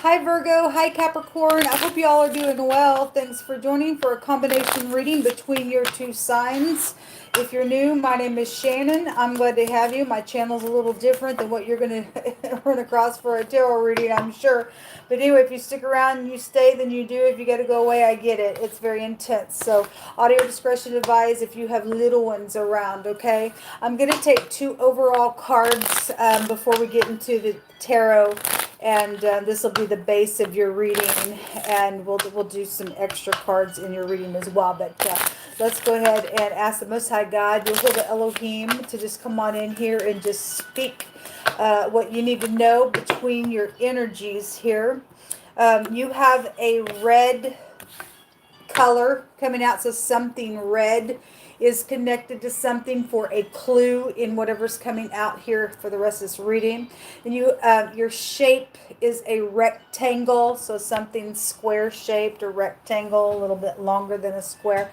Hi Virgo, hi Capricorn. I hope you all are doing well. Thanks for joining for a combination reading between your two signs. If you're new, my name is Shannon. I'm glad to have you. My channel's a little different than what you're going to run across for a tarot reading, I'm sure. But anyway, if you stick around and you stay, then you do. If you got to go away, I get it. It's very intense. So audio discretion advised if you have little ones around, okay? I'm going to take two overall cards before we get into the tarot. And this will be the base of your reading, and we'll do some extra cards in your reading as well. But let's go ahead and ask the Most High God, Jehovah Elohim, to just come on in here and just speak what you need to know between your energies here. You have a red color coming out, so something red is connected to something for a clue in whatever's coming out here for the rest of this reading. And your shape is a rectangle, so something square shaped or rectangle, a little bit longer than a square.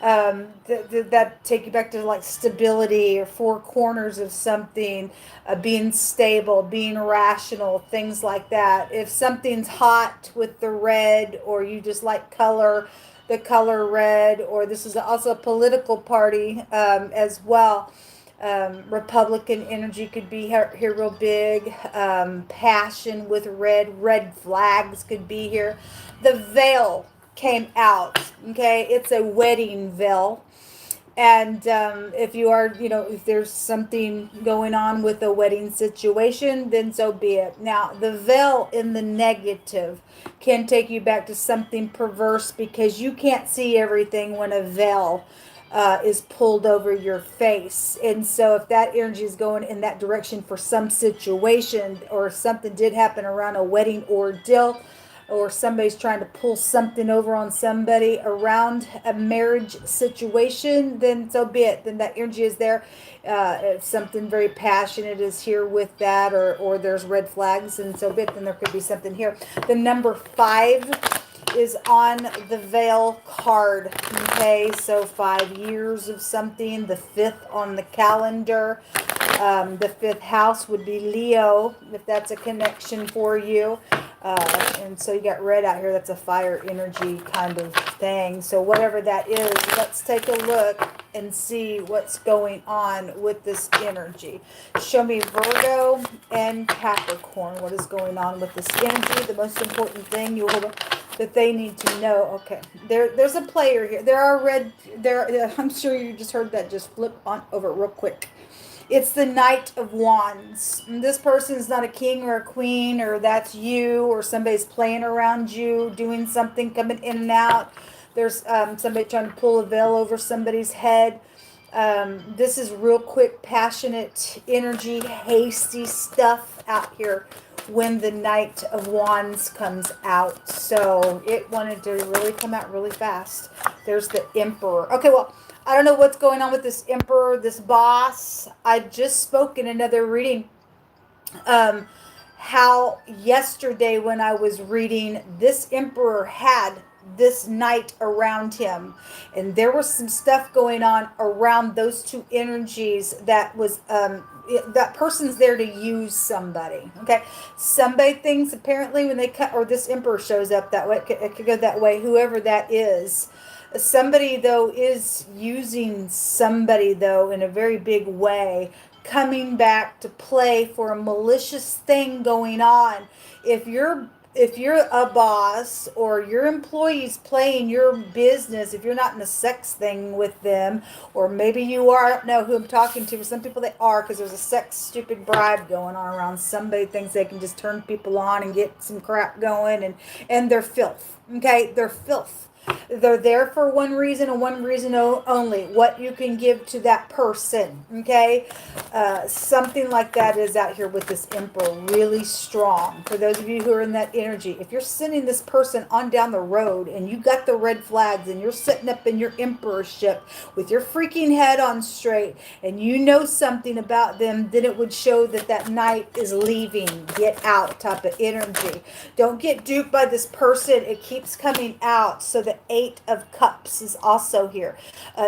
That take you back to like stability or four corners of something, being stable, being rational, things like that. If something's hot with the red, or you just like the color red, or this is also a political party as well. Republican energy could be here real big. Passion with red flags could be here. The veil came out, okay? It's a wedding veil. And if you are, if there's something going on with a wedding situation, then so be it. Now, the veil in the negative can take you back to something perverse, because you can't see everything when a veil is pulled over your face. And so if that energy is going in that direction for some situation, or something did happen around a wedding ordeal, or somebody's trying to pull something over on somebody around a marriage situation, then so be it. Then that energy is there. If something very passionate is here with that, or there's red flags, and so be it, then there could be something here. The number 5 is on the veil card. Okay, so 5 years of something. The 5th on the calendar. The 5th house would be Leo, if that's a connection for you. And so you got red out here. That's a fire energy kind of thing. So whatever that is, let's take a look and see what's going on with this energy. Show me Virgo and Capricorn. What is going on with this energy? The most important thing that they need to know. Okay, there's a player here. There are red. I'm sure you just heard that. Just flip on over real quick. It's the Knight of Wands. And this person is not a king or a queen, or that's you, or somebody's playing around you, doing something, coming in and out. There's somebody trying to pull a veil over somebody's head. This is real quick, passionate energy, hasty stuff out here when the Knight of Wands comes out. So it wanted to really come out really fast. There's the Emperor. Okay, well, I don't know what's going on with this Emperor, this boss. I just spoke in another reading how yesterday when I was reading, this Emperor had this knight around him, and there was some stuff going on around those two energies that was that person's there to use somebody. Okay, somebody thinks apparently when they cut, or this Emperor shows up that way, it could go that way, whoever that is. Somebody, though, is using somebody, though, in a very big way, coming back to play for a malicious thing going on. If you're a boss, or your employees playing your business, if you're not in a sex thing with them, or maybe you are, I don't know who I'm talking to, but some people they are, because there's a sex stupid bribe going on around. Somebody thinks they can just turn people on and get some crap going, and they're filth. Okay, they're filth. They're there for one reason and one reason only. What you can give to that person. Okay? Something like that is out here with this Emperor. Really strong. For those of you who are in that energy. If you're sending this person on down the road and you got the red flags and you're sitting up in your emperorship with your freaking head on straight and you know something about them, then it would show that that knight is leaving. Get out type of energy. Don't get duped by this person. It keeps coming out. So the Eight of Cups is also here.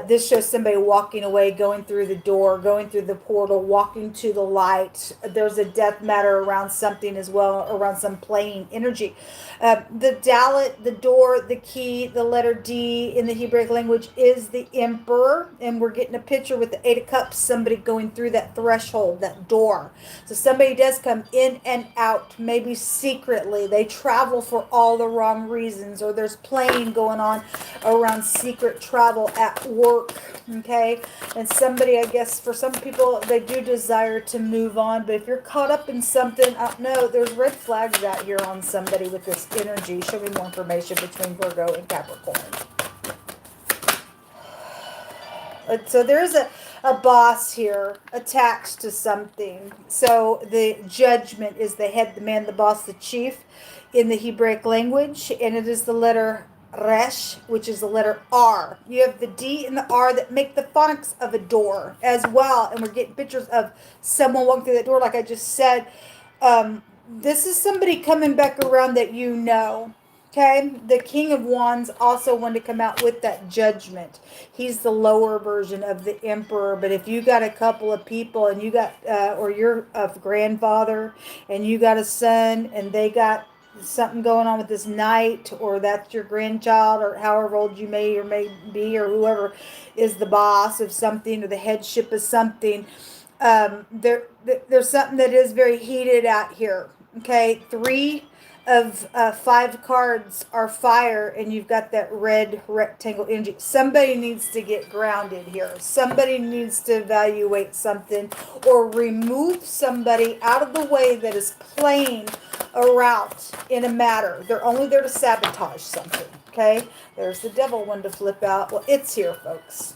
This shows somebody walking away, going through the door, going through the portal, walking to the light. There's a death matter around something as well, around some playing energy. The dalet, the door, the key, the letter D in the Hebrew language is the Emperor. And we're getting a picture with the Eight of Cups, somebody going through that threshold, that door. So somebody does come in and out, maybe secretly. They travel for all the wrong reasons, or there's playing going on around secret travel at work, okay? And somebody, I guess, for some people, they do desire to move on, but if you're caught up in something, I don't know, there's red flags out here on somebody with this energy. Show me more information between Virgo and Capricorn. So there's a boss here attached to something. So the Judgment is the head, the man, the boss, the chief in the Hebraic language, and it is the letter Resh, which is the letter R. You have the D and the R that make the phonics of a door as well, and we're getting pictures of someone walking through that door, like I just said. This is somebody coming back around that you know. Okay, the King of Wands also wanted to come out with that Judgment. He's the lower version of the Emperor. But if you got a couple of people and you got, or you're a grandfather and you got a son and they got something going on with this Knight, or that's your grandchild, or however old you may or may be, or whoever is the boss of something or the headship of something, there's something that is very heated out here. Okay, 3 of 5 cards are fire, and you've got that red rectangle energy. Somebody needs to get grounded here. Somebody needs to evaluate something or remove somebody out of the way that is playing a route in a matter. They're only there to sabotage something. Okay, there's the Devil one to flip out. Well, it's here, folks.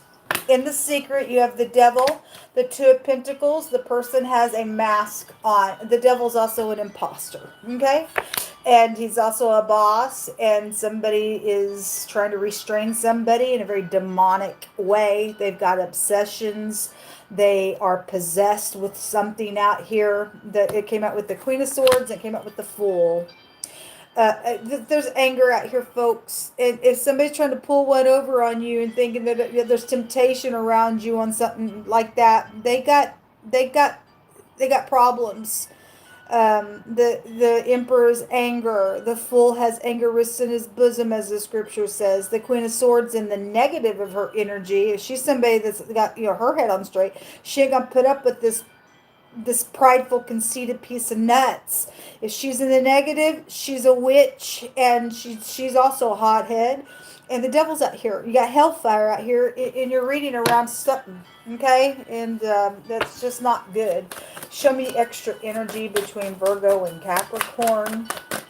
In the Secret, you have the Devil, the 2 of Pentacles. The person has a mask on. The Devil's also an imposter, okay? And he's also a boss, and somebody is trying to restrain somebody in a very demonic way. They've got obsessions. They are possessed with something out here. That it came out with the Queen of Swords, and it came out with the Fool. There's anger out here, folks. And if somebody's trying to pull one over on you and thinking that there's temptation around you on something like that, they got problems. The Emperor's anger. The Fool has anger written in his bosom, as the scripture says. The Queen of Swords in the negative of her energy. If she's somebody that's got her head on straight, she ain't gonna put up with this prideful, conceited piece of nuts. If she's in the negative, she's a witch, and she's also a hothead. And the Devil's out here. You got hellfire out here in your reading around something, okay? And that's just not good. Show me extra energy between Virgo and Capricorn.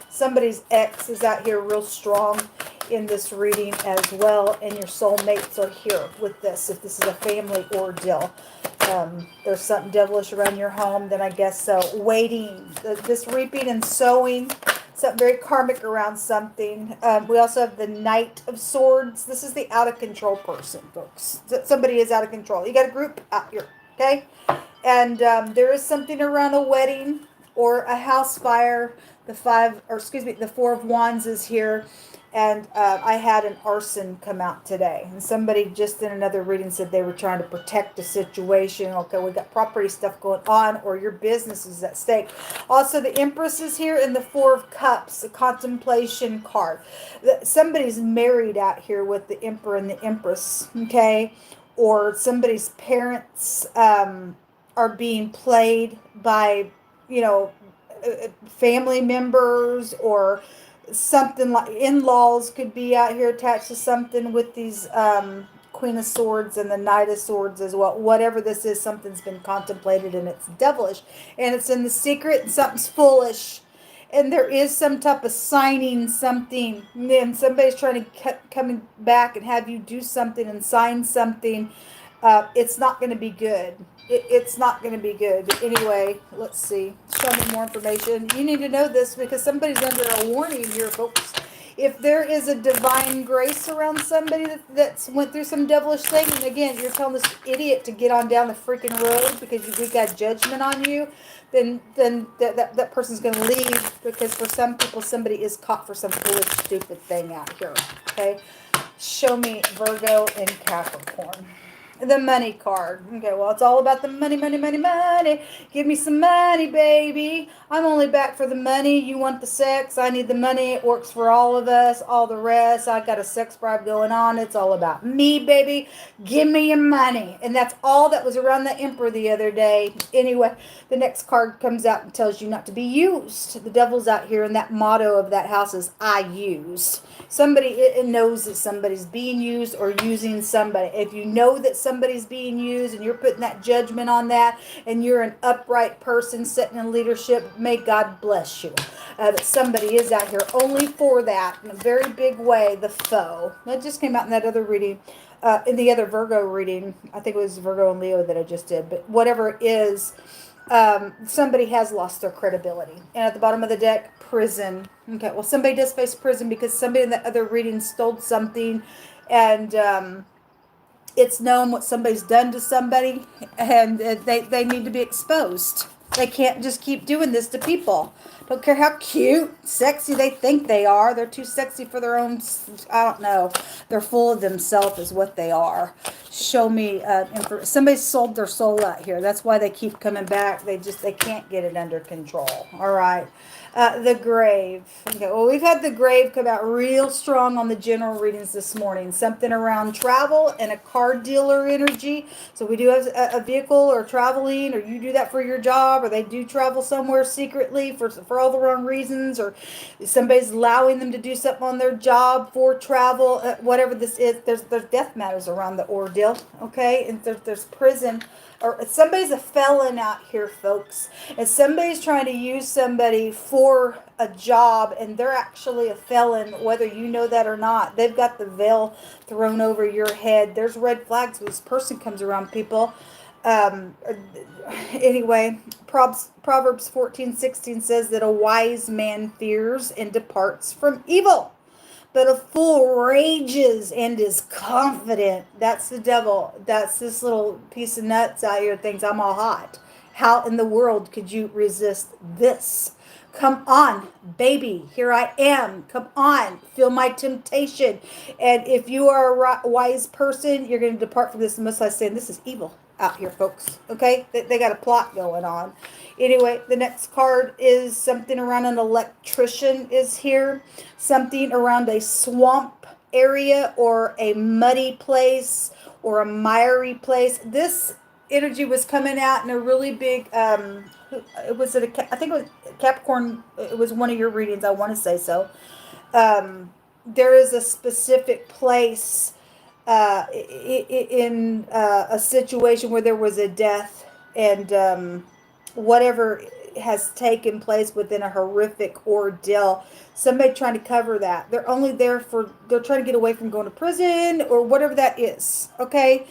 Somebody's ex is out here real strong in this reading as well, and your soulmates are here with this. If this is a family ordeal, there's something devilish around your home, then I guess so. Waiting, this reaping and sowing, something very karmic around something. We also have the Knight of Swords. This is the out of control person, folks. Somebody is out of control. You got a group out here, okay? And there is something around a wedding or a house fire. The 4 of Wands is here. And I had an arson come out today. And somebody just in another reading said they were trying to protect the situation. Okay, we got property stuff going on, or your business is at stake. Also, the Empress is here in the 4 of Cups, a contemplation card. Somebody's married out here with the Emperor and the Empress, okay? Or somebody's parents are being played by, family members, or something like in-laws could be out here attached to something with these Queen of Swords and the Knight of Swords as well. Whatever this is, something's been contemplated and it's devilish. And it's in the Secret, and something's foolish. And there is some type of signing something. And then somebody's trying to come back and have you do something and sign something. It's not going to be good. It's not going to be good. Anyway, let's see. Show me more information. You need to know this because somebody's under a warning here, folks. If there is a divine grace around somebody that's went through some devilish thing, and again, you're telling this idiot to get on down the freaking road because we got judgment on you, then that person's going to leave, because for some people, somebody is caught for some foolish, stupid thing out here. Okay? Show me Virgo and Capricorn. The money card. Okay, well, it's all about the money, money, money, money. Give me some money, baby. I'm only back for the money. You want the sex. I need the money. It works for all of us. All the rest. I got a sex bribe going on. It's all about me, baby. Give me your money. And that's all that was around the Emperor the other day. Anyway, the next card comes out and tells you not to be used. The devil's out here, and that motto of that house is I use. Somebody, it knows that somebody's being used or using somebody. If you know that somebody's being used and you're putting that judgment on that, and you're an upright person sitting in leadership, may God bless you. That somebody is out here only for that in a very big way, the foe. That just came out in that other reading, in the other Virgo reading. I think it was Virgo and Leo that I just did, but whatever it is, somebody has lost their credibility. And at the bottom of the deck, prison. Okay, well, somebody does face prison because somebody in the other reading stole something, and it's known what somebody's done to somebody, and they need to be exposed. They can't just keep doing this to people. Don't care how cute, sexy they think they are. They're too sexy for their own, I don't know. They're full of themselves is what they are. Show me, somebody sold their soul out here. That's why they keep coming back. They can't get it under control. All right. The grave. Okay, well, we've had the grave come out real strong on the general readings this morning. Something around travel and a car dealer energy. So we do have a vehicle or traveling, or you do that for your job, or they do travel somewhere secretly for all the wrong reasons, or somebody's allowing them to do something on their job for travel, whatever this is. There's death matters around the ordeal, okay? And there's prison. Or somebody's a felon out here, folks. And somebody's trying to use somebody for a job, and they're actually a felon, whether you know that or not. They've got the veil thrown over your head. There's red flags when this person comes around, people. Anyway, Proverbs 14:16 says that a wise man fears and departs from evil, but a fool rages and is confident. That's the devil. That's this little piece of nuts out here thinks I'm all hot. How in the world could you resist this? Come on, baby. Here I am. Come on. Feel my temptation. And if you are a wise person, you're going to depart from this. The Most High saying this is evil out here, folks. Okay? They got a plot going on. Anyway, the next card is something around an electrician is here. Something around a swamp area or a muddy place or a miry place. This energy was coming out in a really big, I think it was Capricorn. It was one of your readings. I want to say so. There is a specific place in a situation where there was a death, and whatever has taken place within a horrific ordeal, somebody trying to cover that. They're only there they're trying to get away from going to prison or whatever that is, okay?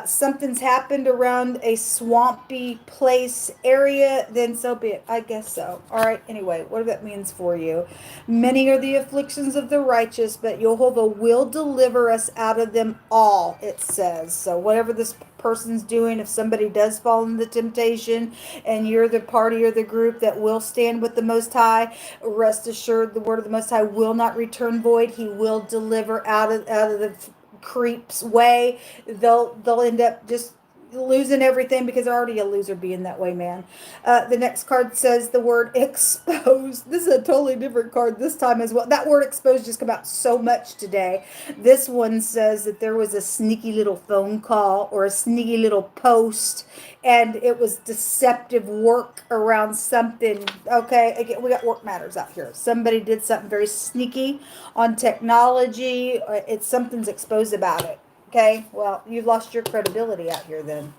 Something's happened around a swampy place area, then so be it. I guess so. All right. Anyway, what that means for you. Many are the afflictions of the righteous, but Jehovah will deliver us out of them all, it says. So whatever this person's doing, if somebody does fall into temptation and you're the party or the group that will stand with the Most High, rest assured the word of the Most High will not return void. He will deliver out of the creep's way. They'll end up just losing everything because they're already a loser being that way, man. The next card says the word exposed. This is a totally different card this time as well. That word exposed just come out so much today. This one says that there was a sneaky little phone call or a sneaky little post, and it was deceptive work around something. Okay, again, we got work matters out here. Somebody did something very sneaky on technology. Something's exposed about it. Okay, well, you've lost your credibility out here then.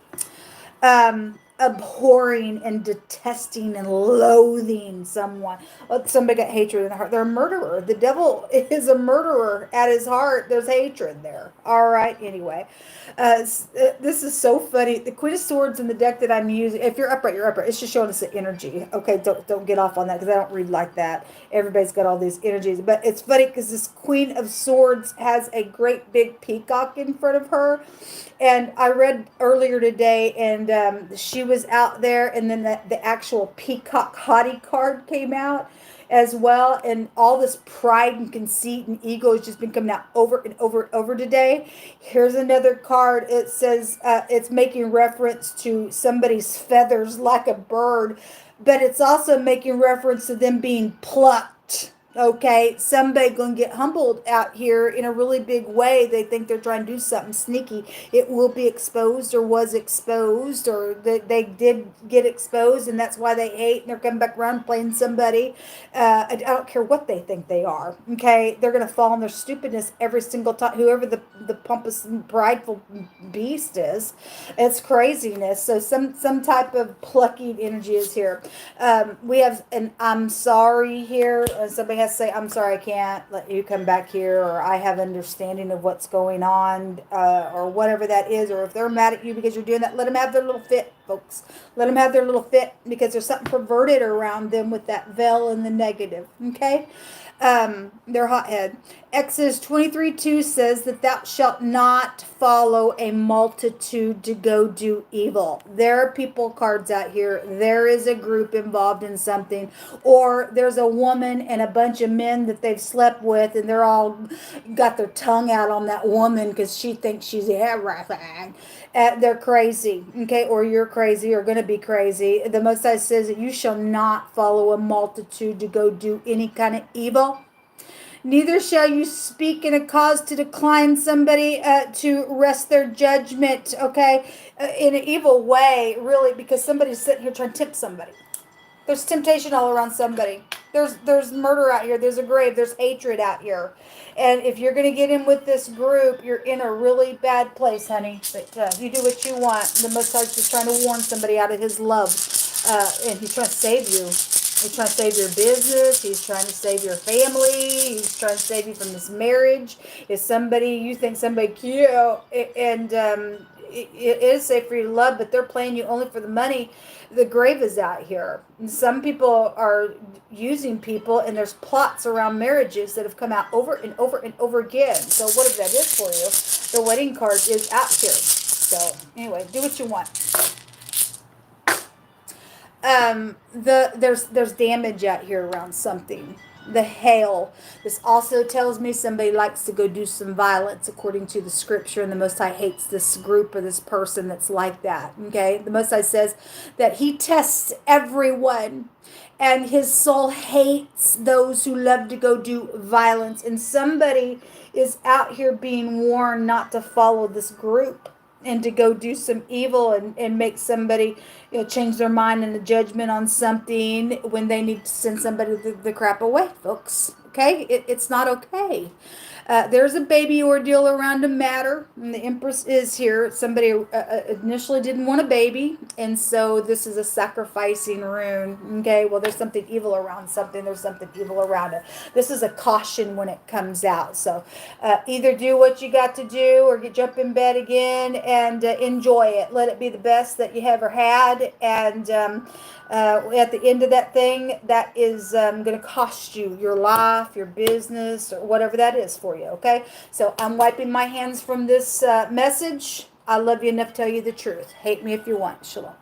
Abhorring and detesting and loathing someone. Somebody got hatred in their heart. They're a murderer. The devil is a murderer at his heart. There's hatred there. All right, anyway. This is so funny. The Queen of Swords in the deck that I'm using, if you're upright, you're upright. It's just showing us the energy. Okay, don't get off on that because I don't read like that. Everybody's got all these energies. But it's funny because this Queen of Swords has a great big peacock in front of her. And I read earlier today, and she was out there, and then the actual peacock haughty card came out as well, and all this pride and conceit and ego has just been coming out over and over and over today. Here's another card. It says it's making reference to somebody's feathers like a bird, but it's also making reference to them being plucked. Okay, somebody gonna get humbled out here in a really big way. They think they're trying to do something sneaky. It will be exposed, or was exposed, or they did get exposed, and that's why they hate, and they're coming back around playing somebody. I don't care what they think they are. Okay, they're gonna fall in their stupidness every single time. Whoever the pompous and prideful beast is, it's craziness. So some type of plucking energy is here. We have an I'm sorry here. Somebody has to say, I'm sorry, I can't let you come back here, or I have understanding of what's going on, or whatever that is. Or if they're mad at you because you're doing that, let them have their little fit, folks. Let them have their little fit, because there's something perverted around them with that veil and the negative. Okay? They're hothead. Exodus 23:2 says that thou shalt not follow a multitude to go do evil. There are people cards out here. There is a group involved in something, or there's a woman and a bunch of men that they've slept with, and they're all got their tongue out on that woman because she thinks she's everything. They're crazy, okay, or you're crazy, or going to be crazy. The Most High says that you shall not follow a multitude to go do any kind of evil. Neither shall you speak in a cause to decline somebody to rest their judgment, okay, in an evil way, really, because somebody's sitting here trying to tempt somebody. There's temptation all around somebody. There's murder out here. There's a grave. There's hatred out here. And if you're going to get in with this group, you're in a really bad place, honey. But you do what you want. The Most High is just trying to warn somebody out of his love. And he's trying to save you. He's trying to save your business. He's trying to save your family. He's trying to save you from this marriage. If somebody, you think somebody cute, and it is safe for you to love, but they're playing you only for the money, the grave is out here. And some people are using people, and there's plots around marriages that have come out over and over and over again. So what if that is for you? The wedding card is out here. So anyway, do what you want. There's damage out here around something. The hail. This also tells me somebody likes to go do some violence according to the scripture, and the Most High hates this group or this person that's like that. Okay, the Most High says that he tests everyone, and his soul hates those who love to go do violence. And somebody is out here being warned not to follow this group and to go do some evil and make somebody, change their mind and a judgment on something when they need to send somebody the crap away, folks. Okay? It's not okay. There's a baby ordeal around a matter, and the Empress is here. Somebody initially didn't want a baby, and so this is a sacrificing rune. Okay, well, there's something evil around something. There's something evil around it. This is a caution when it comes out. So either do what you got to do, or jump in bed again and enjoy it. Let it be the best that you ever had, and at the end of that thing, that is going to cost you your life, your business, or whatever that is for you, okay? So I'm wiping my hands from this message. I love you enough to tell you the truth. Hate me if you want. Shalom.